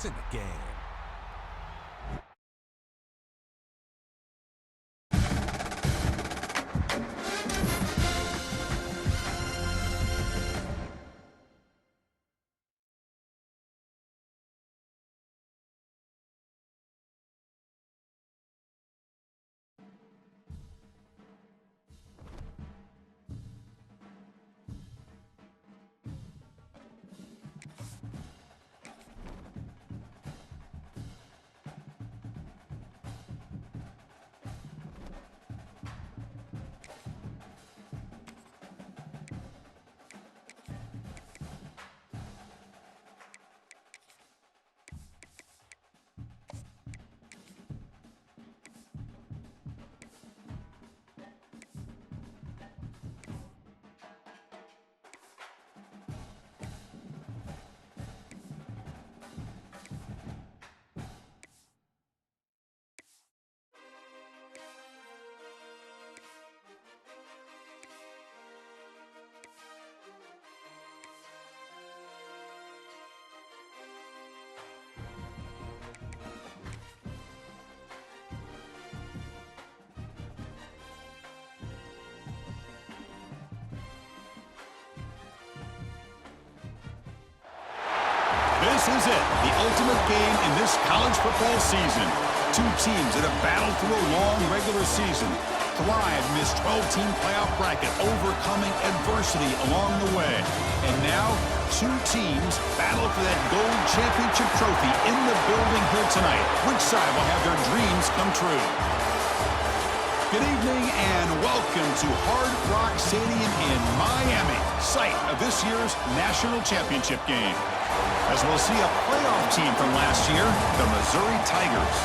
It's in the game. This is it, the ultimate game in this college football season. Two teams that have battled through a long regular season, thrive in this 12-team playoff bracket, overcoming adversity along the way. And now, two teams battle for that gold championship trophy in the building here tonight. Which side will have their dreams come true? Good evening and welcome to Hard Rock Stadium in Miami, site of this year's national championship game. As we'll see a playoff team from last year, the Missouri Tigers,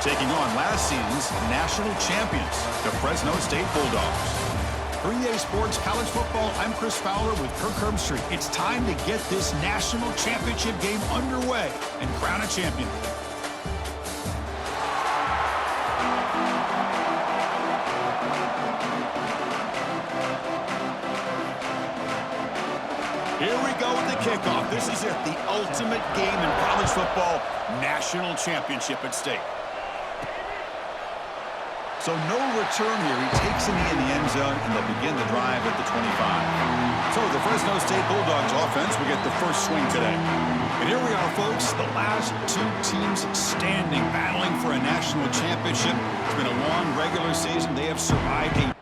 taking on last season's national champions, the Fresno State Bulldogs. For EA Sports College Football, I'm Chris Fowler with Kirk Herbstreit. It's time to get this national championship game underway and crown a champion. Here we go with the kickoff. This is it, the ultimate game in college football, national championship at stake. So no return here. He takes it in the end zone, and they'll begin the drive at the 25. So the Fresno State Bulldogs offense will get the first swing today. And here we are, folks, the last two teams standing, battling for a national championship. It's been a long regular season. They have survived a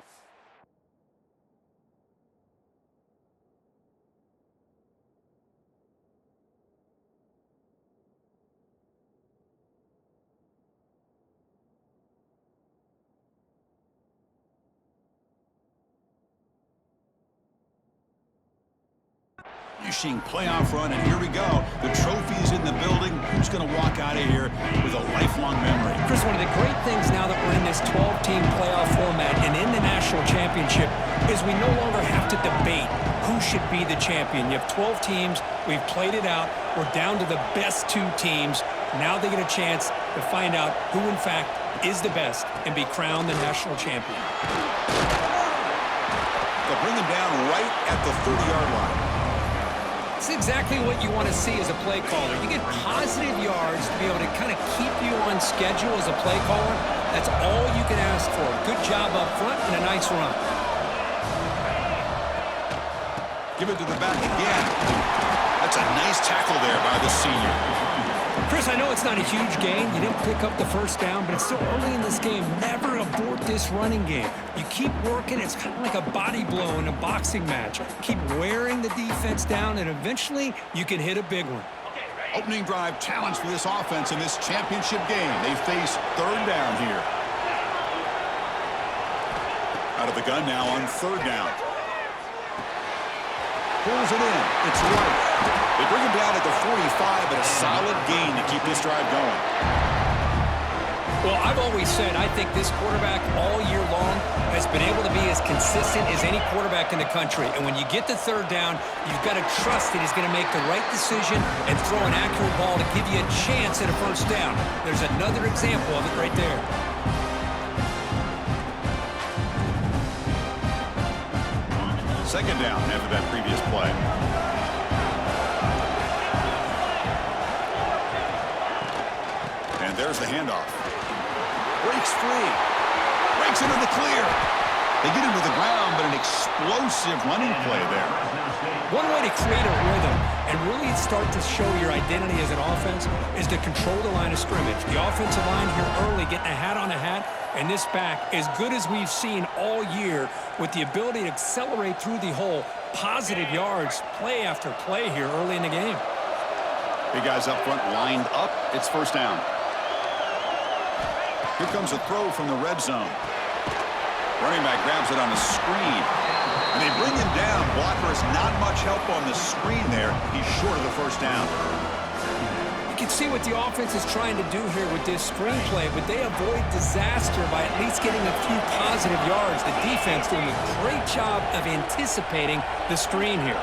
playoff run, and here we go. The trophy is in the building. Who's going to walk out of here with a lifelong memory? Chris, one of the great things now that we're in this 12-team playoff format and in the national championship is we no longer have to debate who should be the champion. You have 12 teams. We've played it out. We're down to the best two teams. Now they get a chance to find out who, in fact, is the best and be crowned the national champion. They'll bring him down right at the 30-yard line. It's exactly what you want to see as a play caller. You get positive yards to be able to kind of keep you on schedule as a play caller. That's all you can ask for. Good job up front and a nice run. Give it to the back again. That's a nice tackle there by the senior. Chris, I know it's not a huge gain. You didn't pick up the first down, but it's still early in this game. Never abort this running game. You keep working. It's kind of like a body blow in a boxing match. Keep wearing the defense down, and eventually you can hit a big one. Opening drive challenge for this offense in this championship game. They face third down here. Out of the gun now on third down. Pulls it in. It's right. They bring him down at the 45, but a solid gain to keep this drive going. Well, I've always said I think this quarterback all year long has been able to be as consistent as any quarterback in the country. And when you get the third down, you've got to trust that he's going to make the right decision and throw an accurate ball to give you a chance at a first down. There's another example of it right there. Second down after that previous play. there's the handoff. Breaks free. Breaks into the clear. They get him to the ground, but an explosive running play there. One way to create a rhythm and really start to show your identity as an offense is to control the line of scrimmage. The offensive line here early getting a hat on a hat, and this back, as good as we've seen all year, with the ability to accelerate through the hole, positive yards, play after play here early in the game. Big guys up front lined up. It's first down. Here comes a throw from the red zone. Running back grabs it on the screen. And they bring him down. Blocker has not much help on the screen there. He's short of the first down. You can see what the offense is trying to do here with this screenplay, but they avoid disaster by at least getting a few positive yards. The defense doing a great job of anticipating the screen here.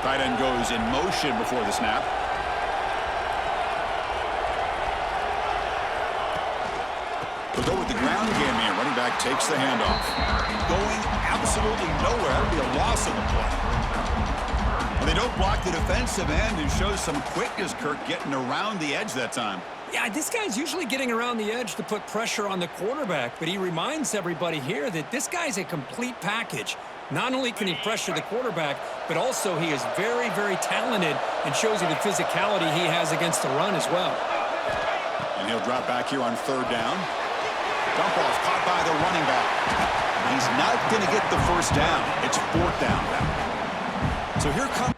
Tight end goes in motion before the snap. We'll go with the ground game here. Running back takes the handoff. Going absolutely nowhere. That'll be a loss on the play. Well, they don't block the defensive end and shows some quickness, Kirk, getting around the edge that time. Yeah, this guy's usually getting around the edge to put pressure on the quarterback, but he reminds everybody here that this guy's a complete package. Not only can he pressure the quarterback, but also he is very, very talented and shows you the physicality he has against the run as well. And he'll drop back here on third down. Dump off caught by the running back. He's not going to get the first down. It's fourth down now. So here comes...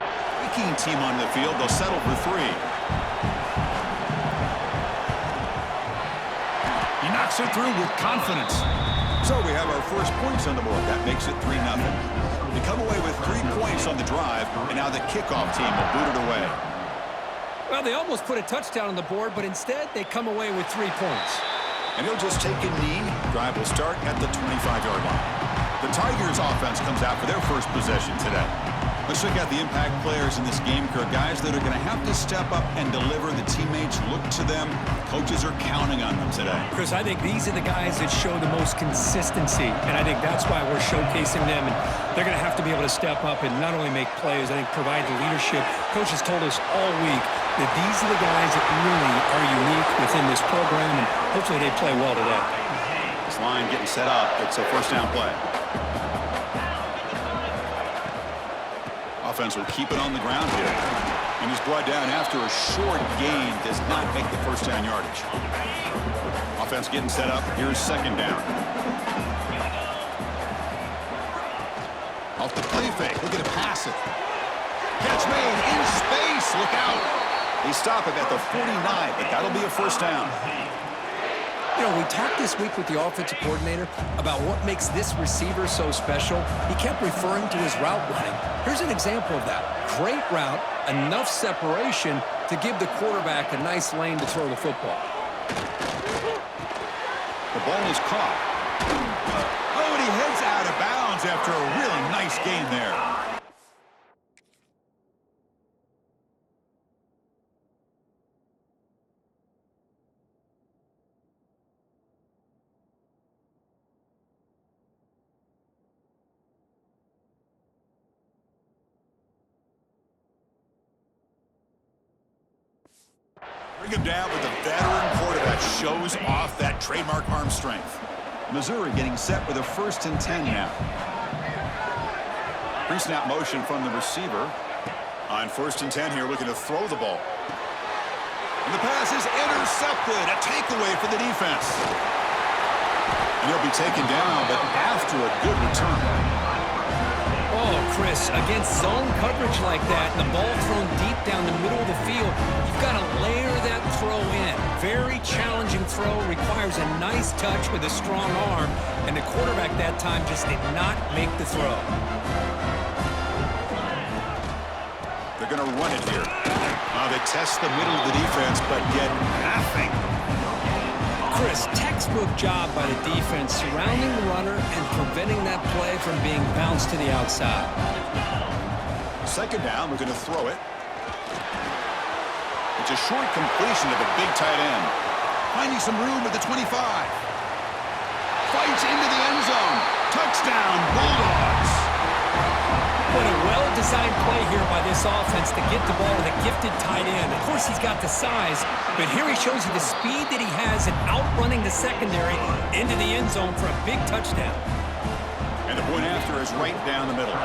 Kicking team on the field. They'll settle for three. He knocks it through with confidence. So we have our first points on the board. That makes it 3-0. They come away with 3 points on the drive, and now the kickoff team will boot it away. Well, they almost put a touchdown on the board, but instead they come away with 3 points. And he'll just take a knee. Drive will start at the 25-yard line. The Tigers offense comes out for their first possession today. Let's check out the impact players in this game, Kirk. Guys that are going to have to step up and deliver. The teammates look to them. Coaches are counting on them today. Chris, I think these are the guys that show the most consistency, and I think that's why we're showcasing them. And they're going to have to be able to step up and not only make plays, I think provide the leadership. Coach has told us all week that these are the guys that really are unique within this program, and hopefully they play well today. This line getting set up. It's a first down play. Offense will keep it on the ground here. And he's brought down after a short gain. Does not make the first down yardage. Offense getting set up. Here's second down. Off the play fake. Look at it pass it. Catch made in space. Look out. They stop him at the 49, but that'll be a first down. You know, we talked this week with the offensive coordinator about what makes this receiver so special. He kept referring to his route running. Here's an example of that. Great route, enough separation to give the quarterback a nice lane to throw the football. The ball is caught. Oh, and he heads out of bounds after a really nice gain there. Bring him down with a veteran quarterback. Shows off that trademark arm strength. Missouri getting set with a 1st and 10 now. Pre-snap motion from the receiver. On 1st and 10 here, looking to throw the ball. And the pass is intercepted. A takeaway for the defense. And he'll be taken down, but after a good return. Oh, Chris, against zone coverage like that, and the ball thrown deep down the middle of the field, you've got to layer that throw in. Very challenging throw, requires a nice touch with a strong arm, and the quarterback that time just did not make the throw. They're going to run it here. They test the middle of the defense, but get nothing. Chris, textbook job by the defense surrounding the runner and preventing that play from being bounced to the outside. Second down, we're going to throw it. It's a short completion of a big tight end. Finding some room at the 25. Fights into the end zone. Touchdown, Bulldogs. What a well-designed play here by this offense to get the ball to the gifted tight end. Of course, he's got the size, but here he shows you the speed that he has in outrunning the secondary into the end zone for a big touchdown. And the point after is right down the middle.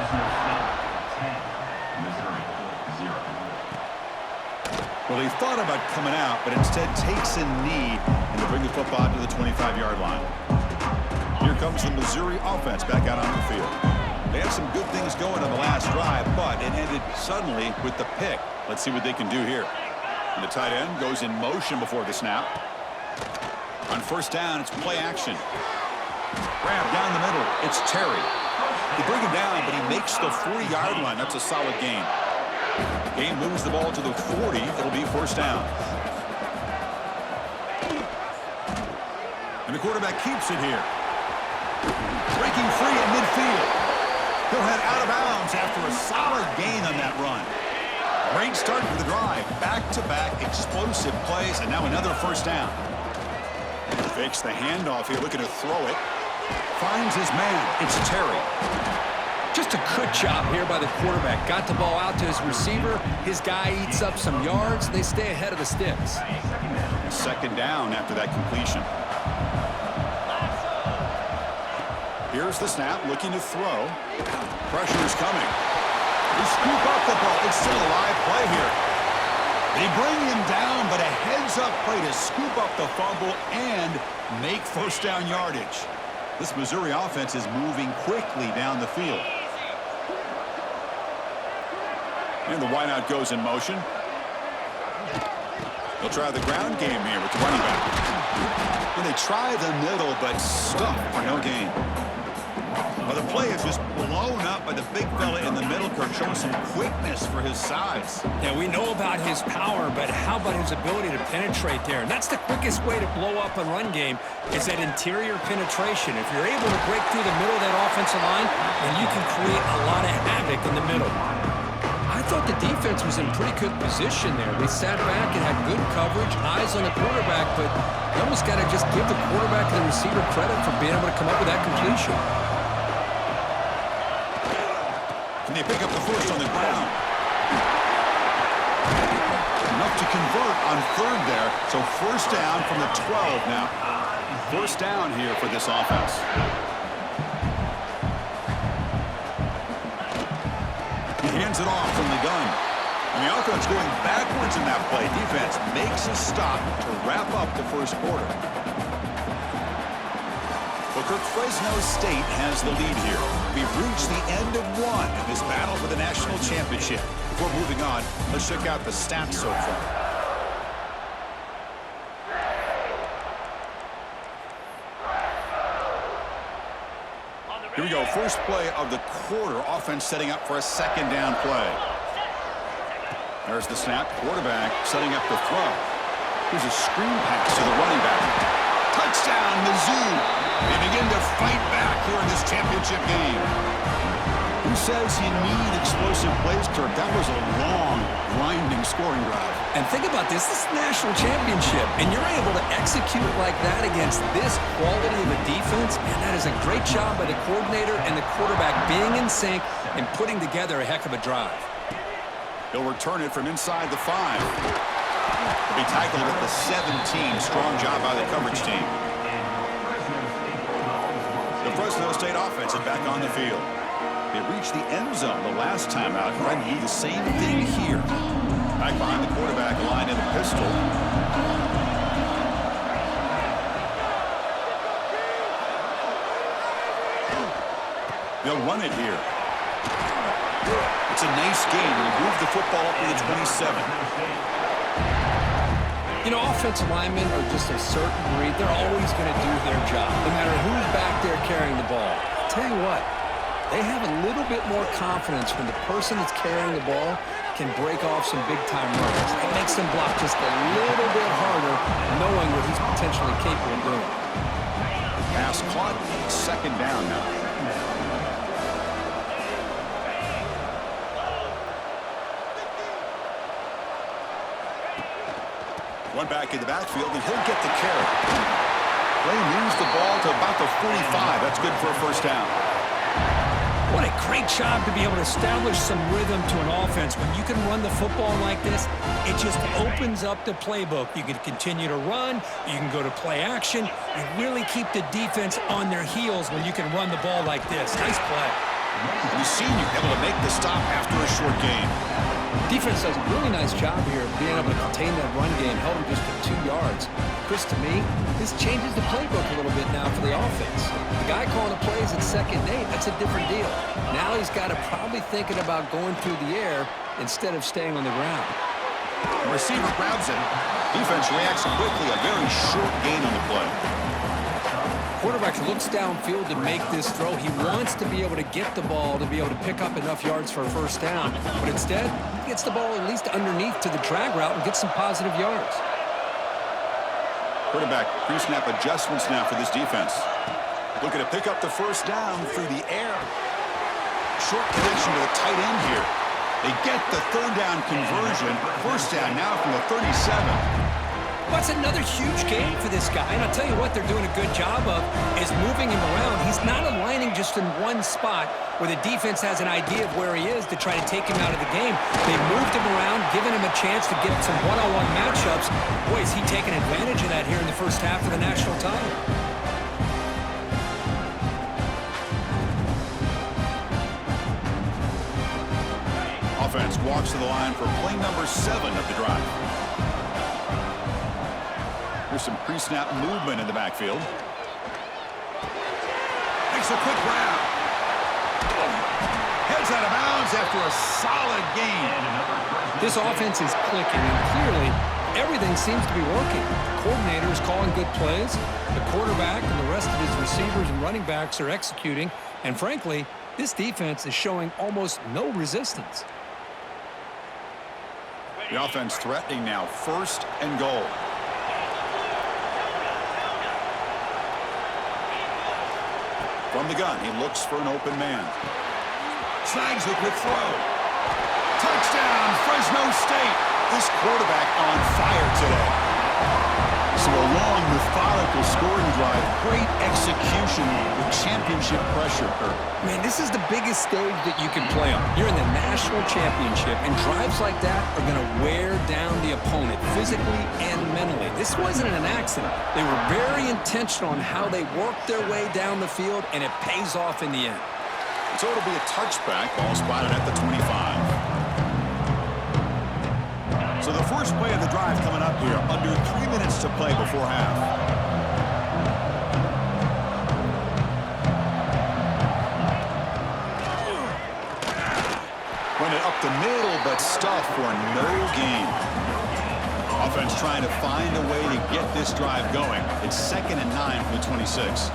Well, he thought about coming out, but instead takes a knee and to bring the football to the 25-yard line. Here comes the Missouri offense back out on the field. They had some good things going on the last drive, but it ended suddenly with the pick. Let's see what they can do here. And the tight end goes in motion before the snap. On first down, it's play action. Grab down the middle. It's Terry. They bring him down, but he makes the 40-yard line. That's a solid gain. Game moves the ball to the 40. It'll be first down. And the quarterback keeps it here. Breaking free at midfield. He'll head out of bounds after a solid gain on that run. Great start for the drive. Back-to-back explosive plays, and now another first down. Fakes the handoff here, looking to throw it. Finds his man. It's Terry. Just a good job here by the quarterback. Got the ball out to his receiver. His guy eats up some yards. They stay ahead of the sticks. Second down after that completion. Here's the snap, looking to throw. Pressure is coming. They scoop up the ball. It's still a live play here. They bring him down, but a heads-up play to scoop up the fumble and make first down yardage. This Missouri offense is moving quickly down the field. And the wideout goes in motion. They'll try the ground game here with the running back. And they try the middle, but stuck for no gain. Well, the play is just blown up by the big fella in the middle, Kirk, showing some quickness for his size. Yeah, we know about his power, but how about his ability to penetrate there? And that's the quickest way to blow up a run game is that interior penetration. If you're able to break through the middle of that offensive line, then you can create a lot of havoc in the middle. I thought the defense was in pretty good position there. They sat back and had good coverage, eyes on the quarterback, but you almost got to just give the quarterback and the receiver credit for being able to come up with that completion. And they pick up the first on the ground. Enough to convert on third there. So first down from the 12 now. First down here for this offense. He hands it off from the gun. And the offense going backwards in that play. Defense makes a stop to wrap up the first quarter. Well, Kirk, Fresno State has the lead here. We've reached the end of one in this battle for the national championship. Before moving on, let's check out the stats so far. Here we go. First play of the quarter. Offense setting up for a second down play. There's the snap. Quarterback setting up the throw. Here's a screen pass to the running back. Touchdown, Mizzou. They begin to fight back here in this championship game. Who says you need explosive plays, Kirk? That was a long, grinding scoring drive. And think about this. This is the national championship, and you're able to execute like that against this quality of a defense, and that is a great job by the coordinator and the quarterback being in sync and putting together a heck of a drive. He'll return it from inside the 5. He'll be tackled at the 17. Strong job by the coverage team. The Fresno State offense is back on the field. They reached the end zone the last time out. Trying to do the same thing here. Back behind the quarterback, line in the pistol. They'll run it here. It's a nice game. Move the football up to the 27. You know, offensive linemen are just a certain breed. They're always going to do their job, no matter who's back there carrying the ball. I'll tell you what, they have a little bit more confidence when the person that's carrying the ball can break off some big-time runs. It makes them block just a little bit harder, knowing what he's potentially capable of doing. Pass caught. Second down now. One back in the backfield, and he'll get the carry. Play moves the ball to about the 45. That's good for a first down. What a great job to be able to establish some rhythm to an offense. When you can run the football like this, it just opens up the playbook. You can continue to run. You can go to play action. You really keep the defense on their heels when you can run the ball like this. Nice play. We've seen you able to make the stop after a short gain. Defense does a really nice job here of being able to contain that run game, held him just to 2 yards. Chris, to me, this changes the playbook a little bit now for the offense. The guy calling the plays at 2nd and 8, that's a different deal. Now he's got to probably thinking about going through the air instead of staying on the ground. The receiver grabs it. Defense reacts quickly, a very short gain on the play. Quarterback looks downfield to make this throw. He wants to be able to get the ball to be able to pick up enough yards for a first down. But instead, he gets the ball at least underneath to the drag route and gets some positive yards. Quarterback pre-snap adjustments now for this defense. Looking to pick up the first down through the air. Short connection to the tight end here. They get the 3rd down conversion. First down now from the 37. That's another huge game for this guy. And I'll tell you what they're doing a good job of is moving him around. He's not aligning just in one spot where the defense has an idea of where he is to try to take him out of the game. They've moved him around, given him a chance to get some one-on-one matchups. Boy, is he taking advantage of that here in the first half of the national title. Offense walks to the line for play number 7 of the drive. Here's some pre-snap movement in the backfield. Makes a quick grab. Heads out of bounds after a solid gain. This offense is clicking, and clearly everything seems to be working. The coordinator is calling good plays. The quarterback and the rest of his receivers and running backs are executing. And frankly, this defense is showing almost no resistance. The offense threatening now, 1st and goal. From the gun, he looks for an open man. Snags the quick throw. Touchdown, Fresno State. This quarterback on fire today. So a long, methodical scoring drive. Great execution with championship pressure, Kirk. Man, this is the biggest stage that you can play on. You're in the national championship, and drives like that are going to wear down the opponent physically and mentally. This wasn't an accident. They were very intentional on how they worked their way down the field, and it pays off in the end. So it'll be a touchback, ball spotted at the 25. So the first play of the drive coming up here, under 3 minutes to play before half. Run it up the middle, but stuffed for no gain. Offense trying to find a way to get this drive going. It's 2nd and 9 from the 26.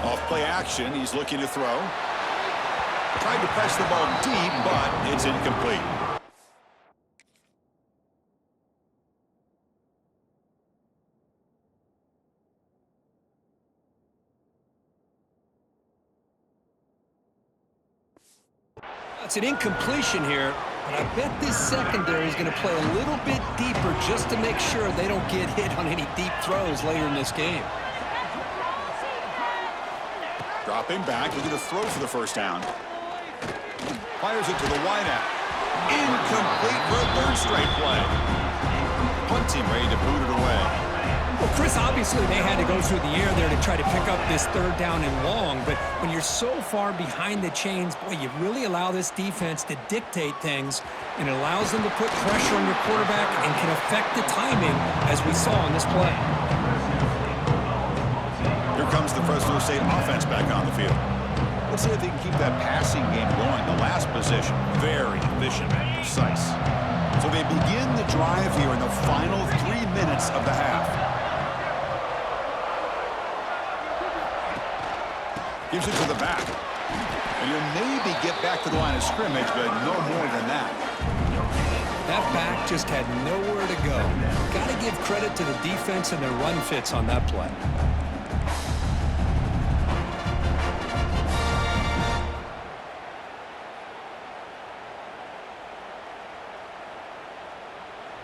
Off play action, he's looking to throw. Tried to press the ball deep, but it's incomplete. It's an incompletion here, but I bet this secondary is going to play a little bit deeper just to make sure they don't get hit on any deep throws later in this game. Dropping back, looking to throw for the first down. Fires it to the wideout. Incomplete for a 3rd straight play. Punt team ready to boot it away. Well, Chris, obviously they had to go through the air there to try to pick up this 3rd down and long, but when you're so far behind the chains, boy, you really allow this defense to dictate things, and it allows them to put pressure on your quarterback and can affect the timing, as we saw on this play. Here comes the Fresno State offense back on the field. Let's see if they can keep that passing game going. The last possession, very efficient and precise. So they begin the drive here in the final 3 minutes of the half. Gives it to the back. And he'll maybe get back to the line of scrimmage, but no more than that. That back just had nowhere to go. Got to give credit to the defense and their run fits on that play.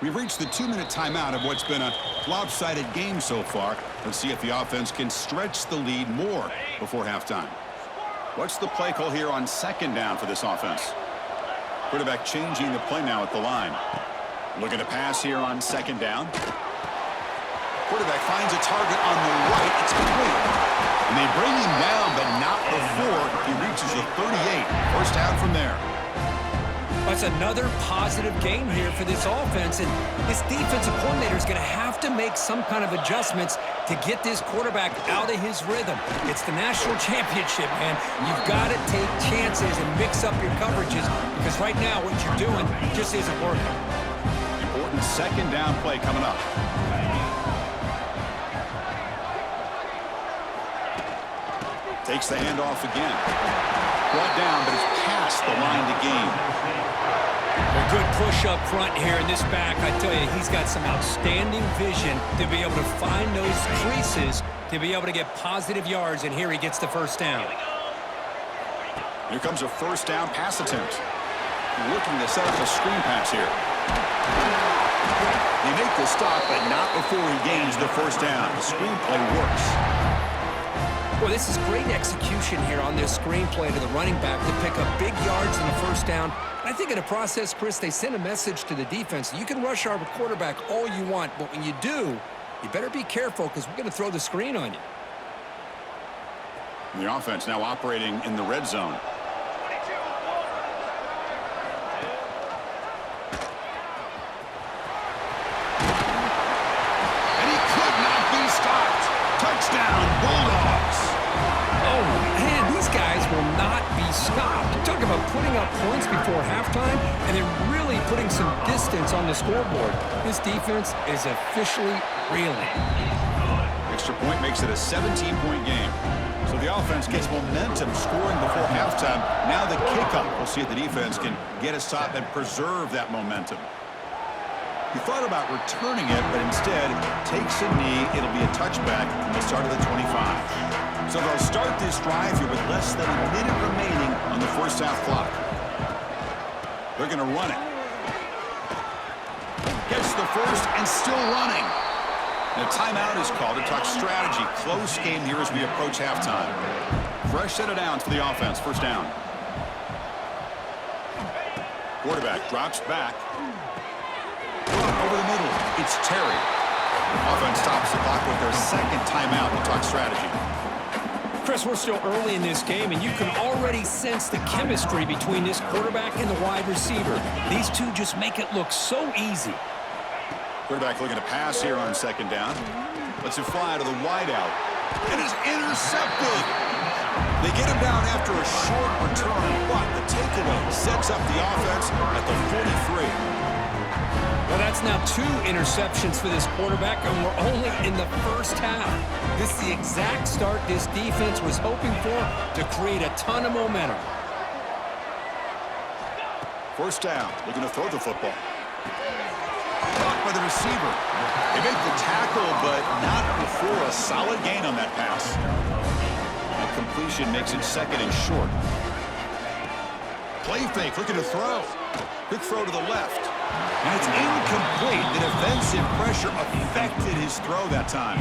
We've reached the 2-minute timeout of what's been a lopsided game so far. Let's see if the offense can stretch the lead more before halftime. What's the play call here on second down for this offense? Quarterback changing the play now at the line. Looking to pass here on second down. Quarterback finds a target on the right. It's complete. And they bring him down, but not before he reaches the 38. First down from there. That's another positive game here for this offense, and this defensive coordinator is going to have to make some kind of adjustments to get this quarterback out of his rhythm. It's the national championship, man. You've got to take chances and mix up your coverages because right now what you're doing just isn't working. Important second down play coming up. Takes the handoff again. Brought down, but it's past the line to gain. A good push up front here in this back. I tell you, he's got some outstanding vision to be able to find those creases to be able to get positive yards, and here he gets the first down. Here comes a first down pass attempt. Looking to set up a screen pass here. They make the stop, but not before he gains the first down. The screenplay works. Well, this is great execution here on this screenplay to the running back to pick up big yards in the first down. I think in the process, Chris, they send a message to the defense. You can rush our quarterback all you want, but when you do, you better be careful because we're going to throw the screen on you. The offense now operating in the red zone. And he could not be stopped. Touchdown, Bulldogs. Oh, man, these guys will not be stopped. Talk about putting up points before halftime and then really putting some distance on the scoreboard. This defense is officially reeling. Extra point makes it a 17-point game. So the offense gets momentum scoring before halftime. Now the kickoff. We'll see if the defense can get a stop and preserve that momentum. He thought about returning it, but instead takes a knee. It'll be a touchback from the start of the 25. So they'll start this drive here with less than a minute remaining on the first half clock. They're going to run it. Gets the first and still running. And a timeout is called to talk strategy. Close game here as we approach halftime. Fresh set of downs for the offense. First down. Quarterback drops back. Over the middle. It's Terry. Offense stops the clock with their second timeout to talk strategy. Chris, we're still early in this game, and you can already sense the chemistry between this quarterback and the wide receiver. These two just make it look so easy. Quarterback looking to pass here on second down. Lets it fly to the wideout. It is intercepted. They get him down after a short return, but the takeaway sets up the offense at the 43. Well, that's now 2 interceptions for this quarterback, and we're only in the first half. This is the exact start this defense was hoping for to create a ton of momentum. First down, looking to throw the football. Caught by the receiver. They make the tackle, but not before a solid gain on that pass. That completion makes it second and short. Play fake, looking to throw. Quick throw to the left. And it's incomplete. The defensive pressure affected his throw that time.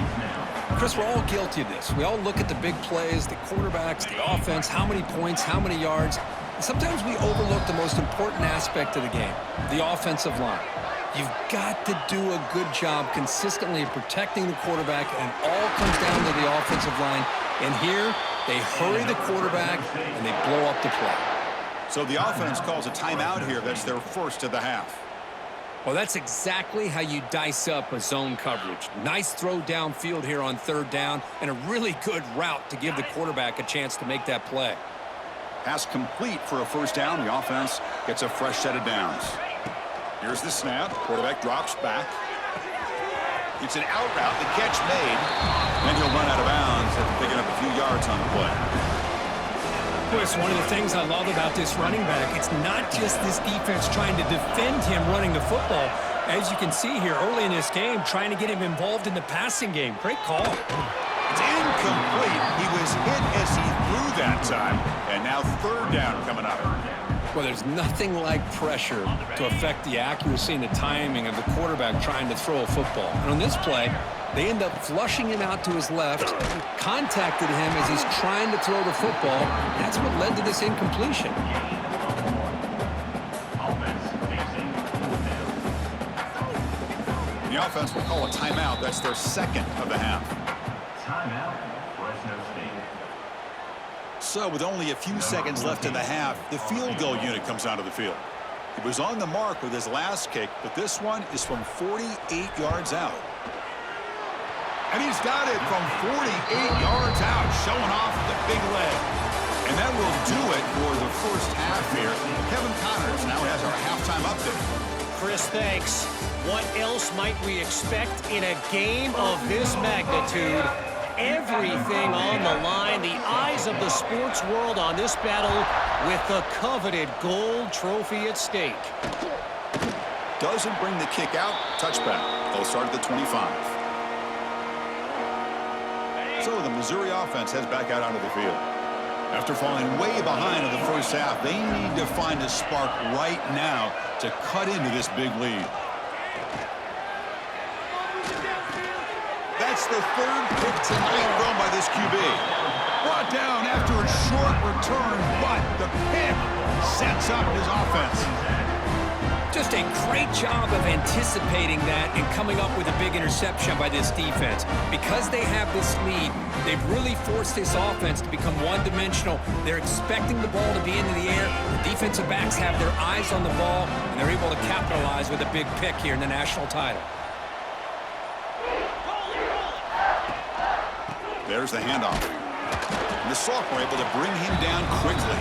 Chris, we're all guilty of this. We all look at the big plays, the quarterbacks, the offense, how many points, how many yards. And sometimes we overlook the most important aspect of the game, the offensive line. You've got to do a good job consistently of protecting the quarterback, and it all comes down to the offensive line. And here, they hurry the quarterback, and they blow up the play. So the offense calls a timeout here. That's their first of the half. Well, that's exactly how you dice up a zone coverage. Nice throw downfield here on third down, and a really good route to give the quarterback a chance to make that play. Pass complete for a first down. The offense gets a fresh set of downs. Here's the snap. Quarterback drops back. It's an out route. The catch made. Then he'll run out of bounds after picking up a few yards on the play. Chris, one of the things I love about this running back, it's not just this defense trying to defend him running the football. As you can see here early in this game, trying to get him involved in the passing game. Great call. It's incomplete. He was hit as he threw that time. And now third down coming up. Well, there's nothing like pressure to affect the accuracy and the timing of the quarterback trying to throw a football. And on this play, they end up flushing him out to his left, contacted him as he's trying to throw the football. That's what led to this incompletion. The offense will call a timeout. That's their second of the half. Timeout, Fresno State. So with only a few seconds left in the half, the field goal unit comes out of the field. He was on the mark with his last kick, but this one is from 48 yards out. And he's got it from 48 yards out, showing off the big leg. And that will do it for the first half here. Kevin Connors now has our halftime update. Chris, thanks. What else might we expect in a game of this magnitude? Everything on the line, the eyes of the sports world on this battle with the coveted gold trophy at stake. Doesn't bring the kick out. Touchback. They'll start at the 25. So the Missouri offense heads back out onto the field. After falling way behind in the first half, they need to find a spark right now to cut into this big lead. That's the third pick tonight thrown by this QB. Brought down after a short return, but the pick sets up his offense. Just a great job of anticipating that and coming up with a big interception by this defense. Because they have this lead, they've really forced this offense to become one-dimensional. They're expecting the ball to be into the air. The defensive backs have their eyes on the ball, and they're able to capitalize with a big pick here in the national title. There's the handoff. And the sophomore able to bring him down quickly.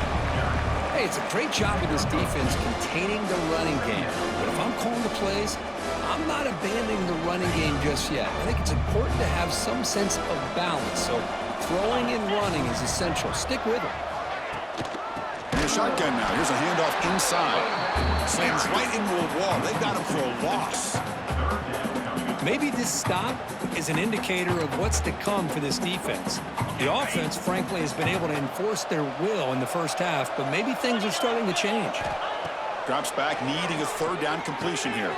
Hey, it's a great job of this defense containing the running game. But if I'm calling the plays, I'm not abandoning the running game just yet. I think it's important to have some sense of balance. So throwing and running is essential. Stick with it. And a shotgun now. Here's a handoff inside. Slams right into a wall. They got him for a loss. Maybe this stop is an indicator of what's to come for this defense. The offense, frankly, has been able to enforce their will in the first half, but maybe things are starting to change. Drops back, needing a third down completion here.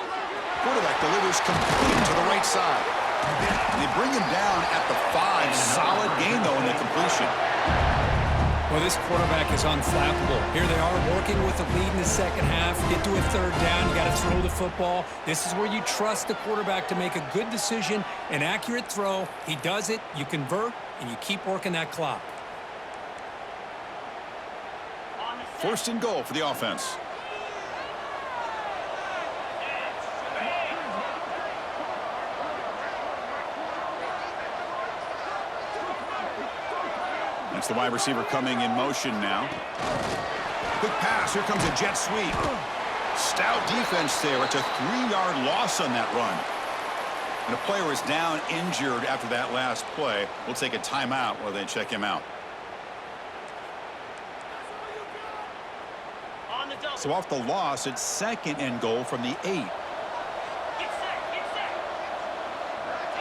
Quarterback delivers complete to the right side. And they bring him down at the 5. Solid gain, though, in the completion. Well, this quarterback is unflappable. Here they are working with the lead in the second half. Get to a third down. You got to throw the football. This is where you trust the quarterback to make a good decision, an accurate throw. He does it, you convert, and you keep working that clock. First and goal for the offense. That's the wide receiver coming in motion now. Quick pass. Here comes a jet sweep. Stout defense there. It's a 3-yard loss on that run. And a player is down injured after that last play. We'll take a timeout while they check him out. So off the loss, it's second and goal from the 8.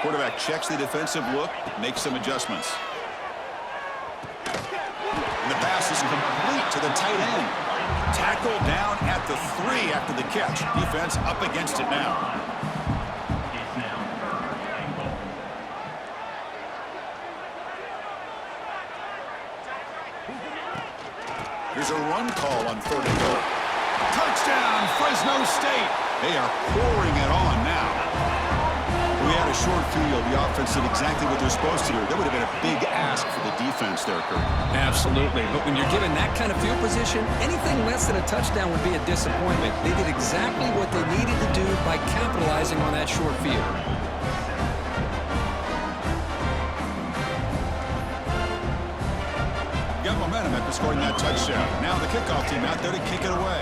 Quarterback checks the defensive look, makes some adjustments. And the pass is complete to the tight end. Tackled down at the 3 after the catch. Defense up against it now. Here's a run call on third and goal. Touchdown, Fresno State. They are pouring it on now. We had a short field. The offense did exactly what they're supposed to do. That would have been a big ask for the defense there, Kurt. Absolutely. But when you're given that kind of field position, anything less than a touchdown would be a disappointment. They did exactly what they needed to do by capitalizing on that short field. Got momentum after scoring that touchdown. Now the kickoff team out there to kick it away.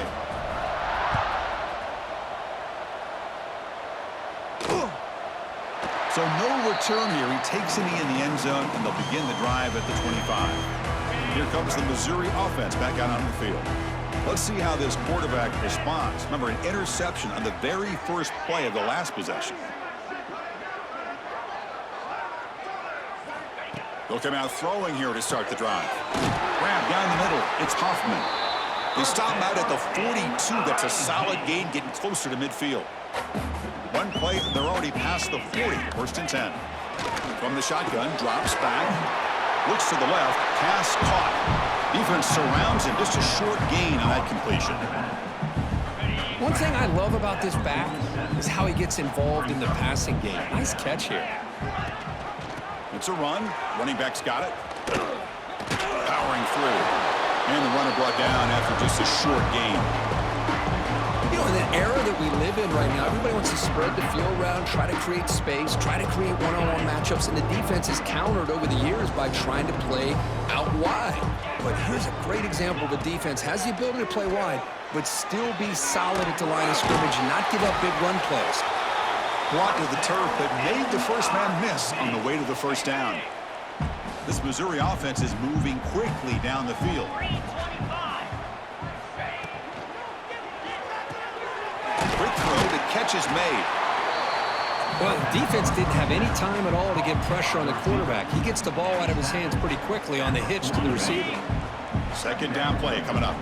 So no return here. He takes it in the end zone, and they'll begin the drive at the 25. Here comes the Missouri offense back out on the field. Let's see how this quarterback responds. Remember, an interception on the very first play of the last possession. They'll come out throwing here to start the drive. Grab down the middle. It's Hoffman. They stop him out at the 42. That's a solid gain, getting closer to midfield. One play, they're already past the 40. First and 10. From the shotgun, drops back. Looks to the left. Pass caught. Defense surrounds him. Just a short gain on that completion. One thing I love about this back is how he gets involved in the passing game. Nice catch here. It's a run. Running back's got it. Powering through. And the runner brought down after just a short gain. You know, in the era that we live in right now, everybody wants to spread the field around, try to create space, try to create one-on-one matchups, and the defense is countered over the years by trying to play out wide. But here's a great example. The defense has the ability to play wide, but still be solid at the line of scrimmage and not give up big run plays. Brought to the turf, but made the first man miss on the way to the first down. This Missouri offense is moving quickly down the field. Quick throw, the catch is made. Well, the defense didn't have any time at all to get pressure on the quarterback. He gets the ball out of his hands pretty quickly on the hitch to the receiver. Second down play coming up.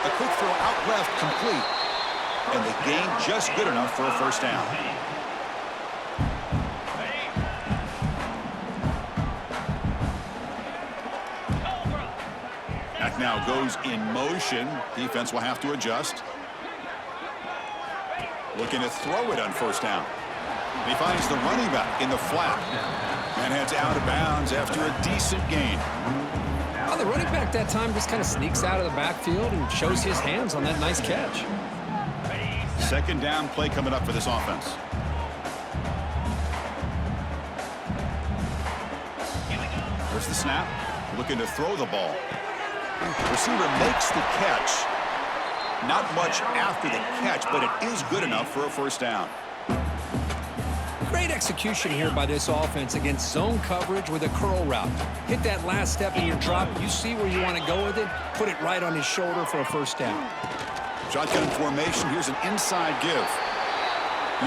A quick throw out left, complete. And the gain just good enough for a first down. That now goes in motion. Defense will have to adjust. Looking to throw it on first down. He finds the running back in the flat. And heads out of bounds after a decent gain. Well, the running back that time just kind of sneaks out of the backfield and shows his hands on that nice catch. Second down play coming up for this offense. There's the snap. Looking to throw the ball. Receiver makes the catch. Not much after the catch, but it is good enough for a first down. Great execution here by this offense against zone coverage with a curl route. Hit that last step in your drop. You see where you want to go with it. Put it right on his shoulder for a first down. Shotgun formation. Here's an inside give.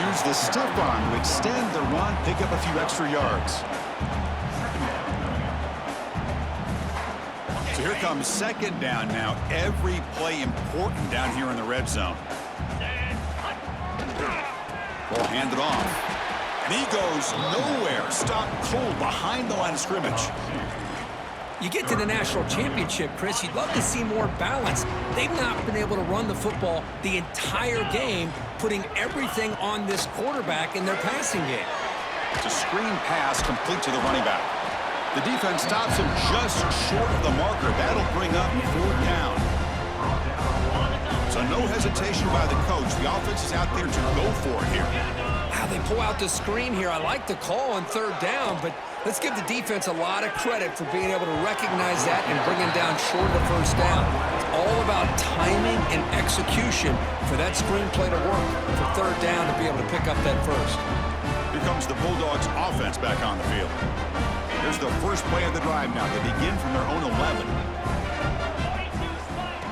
Use the stiff arm to extend the run, pick up a few extra yards. So here comes second down now. Every play important down here in the red zone. Ball handed off. And he goes nowhere. Stopped cold behind the line of scrimmage. You get to the national championship, Chris, you'd love to see more balance. They've not been able to run the football the entire game, putting everything on this quarterback in their passing game. It's a screen pass complete to the running back. The defense stops him just short of the marker. That'll bring up fourth down. So no hesitation by the coach. The offense is out there to go for it here. Wow, they pull out the screen here. I like the call on third down, but let's give the defense a lot of credit for being able to recognize that and bring him down short of the first down. It's all about timing and execution for that screenplay to work for third down to be able to pick up that first. Here comes the Bulldogs offense back on the field. Here's the first play of the drive now. They begin from their own 11.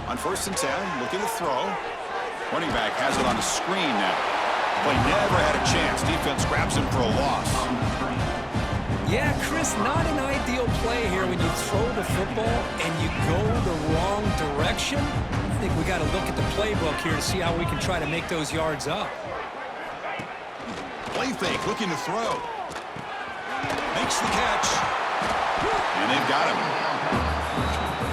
On first and 10, looking to throw. Running back has it on the screen now. Play never had a chance. Defense grabs him for a loss. Yeah, Chris, not an ideal play here when you throw the football and you go the wrong direction. I think we got to look at the playbook here to see how we can try to make those yards up. Play fake, looking to throw. Makes the catch. And they've got him.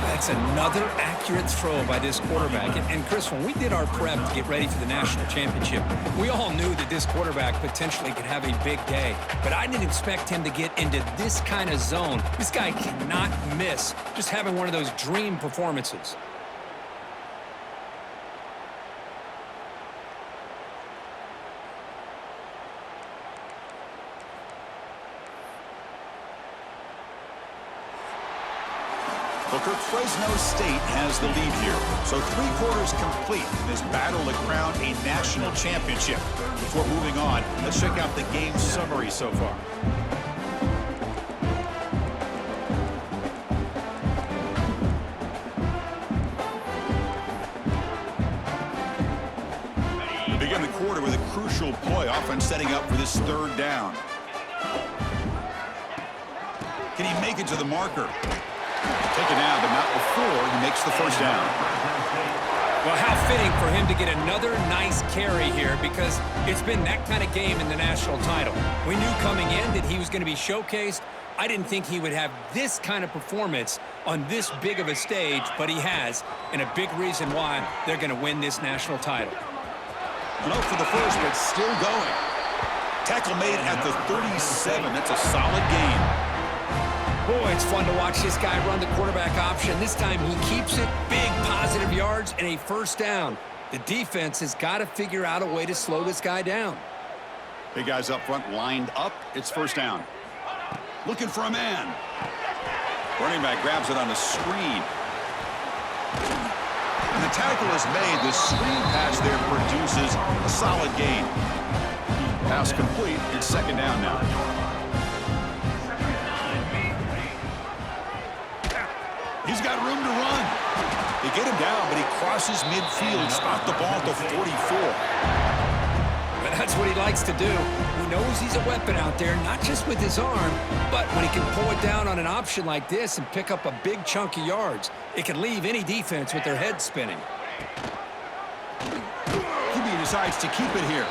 That's another accurate throw by this quarterback. And Chris, when we did our prep to get ready for the national championship, we all knew that this quarterback potentially could have a big day. But I didn't expect him to get into this kind of zone. This guy cannot miss. Just having one of those dream performances. Booker, Fresno State has the lead here. So 3 quarters complete in this battle to crown a national championship. Before moving on, let's check out the game summary so far. We begin the quarter with a crucial play, offense setting up for this third down. Can he make it to the marker? Taken down, but not before he makes the first down. Well, how fitting for him to get another nice carry here, because it's been that kind of game in the national title. We knew coming in that he was going to be showcased. I didn't think he would have this kind of performance on this big of a stage, but he has, and a big reason why they're going to win this national title. Low for the first, but still going. Tackle made at the 37. That's a solid gain. Boy, it's fun to watch this guy run the quarterback option. This time he keeps it, big positive yards, and a first down. The defense has got to figure out a way to slow this guy down. Big guys up front lined up. It's first down. Looking for a man. Running back grabs it on the screen. And the tackle is made. The screen pass there produces a solid gain. Pass complete. It's second down now. He's got room to run. They get him down, but he crosses midfield. Stop the ball at the 44. That's what he likes to do. He knows he's a weapon out there, not just with his arm, but when he can pull it down on an option like this and pick up a big chunk of yards, it can leave any defense with their head spinning. QB decides to keep it here.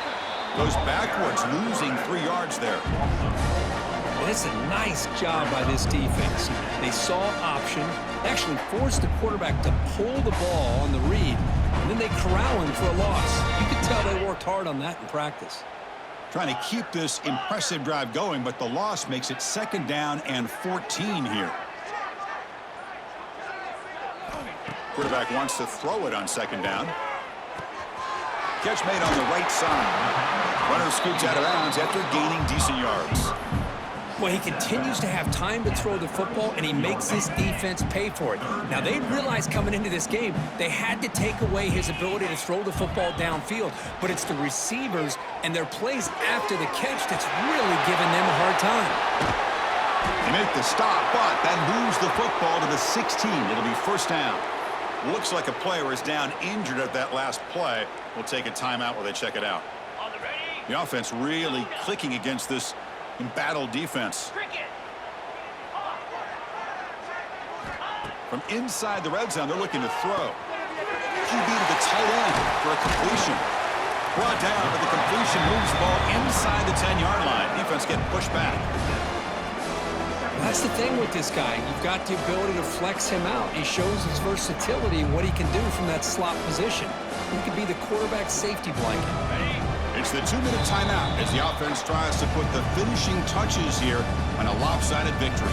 Goes backwards, losing 3 yards there. It's a nice job by this defense. They saw option, actually forced the quarterback to pull the ball on the read, and then they corral him for a loss. You can tell they worked hard on that in practice. Trying to keep this impressive drive going, but the loss makes it second down and 14 here. Quarterback wants to throw it on second down. Catch made on the right side. Runner scoots out of bounds after gaining decent yards. Well, he continues to have time to throw the football, and he makes this defense pay for it. Now, they realized coming into this game they had to take away his ability to throw the football downfield, but it's the receivers and their plays after the catch that's really giving them a hard time. They make the stop, but then moves the football to the 16. It'll be first down. Looks like a player is down injured at that last play. We'll take a timeout while they check it out. The offense really clicking against this embattled defense. From inside the red zone, they're looking to throw. QB to the tight end for a completion. Brought down, but the completion moves the ball inside the 10-yard line. Defense getting pushed back. That's the thing with this guy. You've got the ability to flex him out. He shows his versatility and what he can do from that slot position. He could be the quarterback safety blanket. It's the 2-minute timeout as the offense tries to put the finishing touches here on a lopsided victory.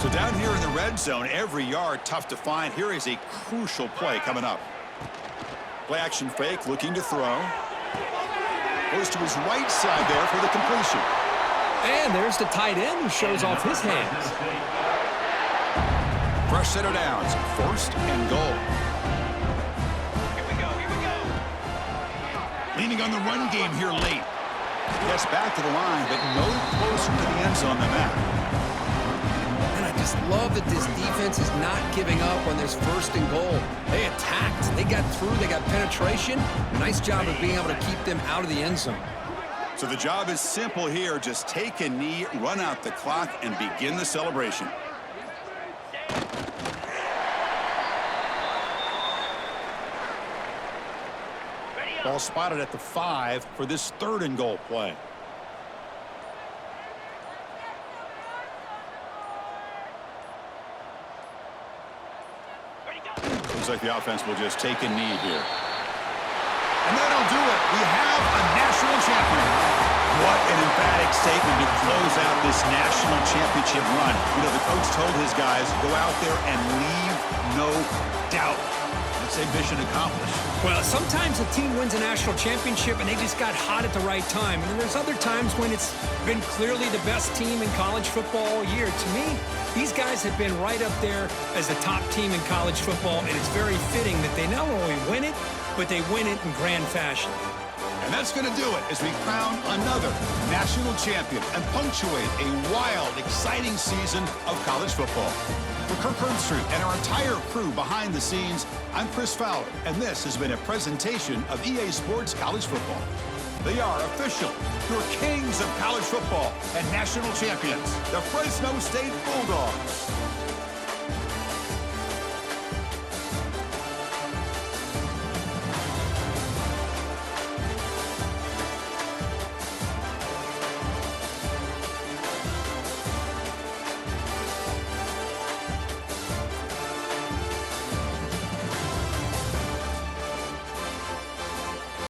So down here in the red zone, every yard tough to find. Here is a crucial play coming up. Play action fake, looking to throw. Goes to his right side there for the completion. And there's the tight end who shows off his hands. Fresh set of downs, first and goal. Here we go. Leaning on the run game here late. Gets back to the line, but no closer to the end zone than that. And I just love that this defense is not giving up on this first and goal. They attacked, they got through, they got penetration. Nice job of being able to keep them out of the end zone. So the job is simple here. Just take a knee, run out the clock, and begin the celebration. Ball spotted at the 5 for this third and goal play. Looks like the offense will just take a knee here. And that'll do it. We have a national champion. What an emphatic statement to close out this national championship run. You know, the coach told his guys, go out there and leave no doubt. Let's say mission accomplished. Well, sometimes a team wins a national championship and they just got hot at the right time. And then there's other times when it's been clearly the best team in college football all year. To me, these guys have been right up there as the top team in college football, and it's very fitting that they not only win it, but they win it in grand fashion. And that's going to do it as we crown another national champion and punctuate a wild, exciting season of college football. For Kirk Herbstreit and our entire crew behind the scenes, I'm Chris Fowler, and this has been a presentation of EA Sports College Football. They are official, your kings of college football and national champions, the Fresno State Bulldogs.